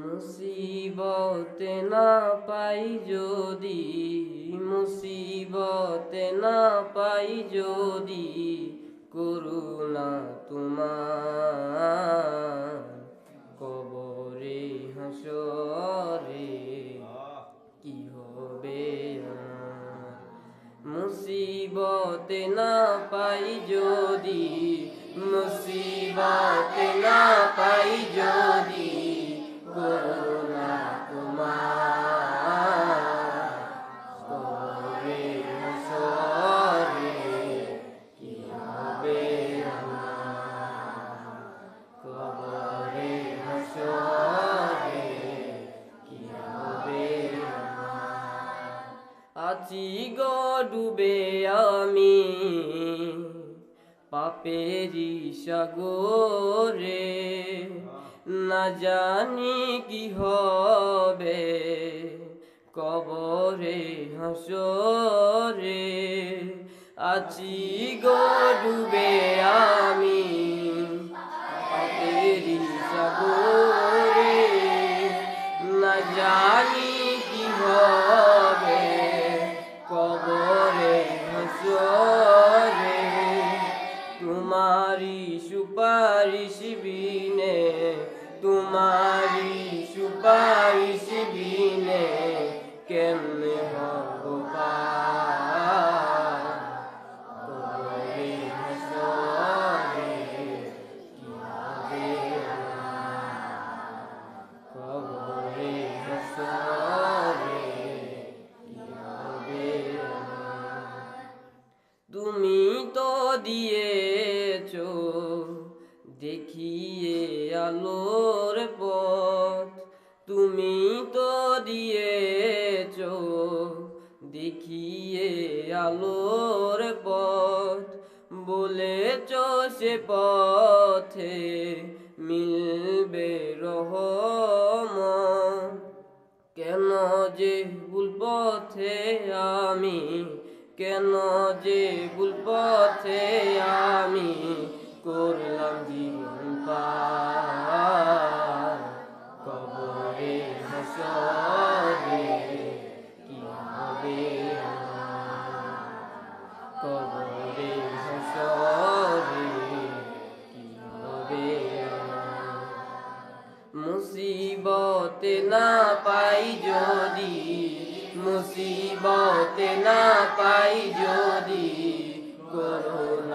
মুসিবতে না পাই যদি, মুসিবতে না পাই যদি, করুণা তোমার কবরে হাসরে কি হবে আমার। মুসিবতে না পাই যদি, মুসিবতে না পাই যদি, করুণা তোমার কবরে হাসরে কি হবে আমার। কবরে হাসরে কি হবে আমার। আছি গো ডুবে আমি পাপেরি সাগরে, না জানি কি হবে কবরে হাসরে। আছি গো ডুবে আমি পাপেরি সাগরে, না জানি কি হবে কবরে হাসরে। তোমারি সুপারিশ বিনে, তোমারি সুপারিশ বিনে কেমনে হব পার। কবরে হাসরে কি হবে আমার। কবরে হাসরে কি হবে আমার। তুমি তো দিয়েছো দেখিয়ে আলোর পথ, তুমি তো দিয়েছো দেখিয়ে আলোর পথ, বলেছো সে পথে মিলবে রহমত। কেন যে ভুল পথে আমি, কেন যে ভুল পথে আমি করলাম জীবন পার। কবরে হাসরে কি হবে আমার। কবরে হাসরে কি হবে আমার। মুসিবতে না পাই যদি, মুসিবতে না পাই যদি, করুণা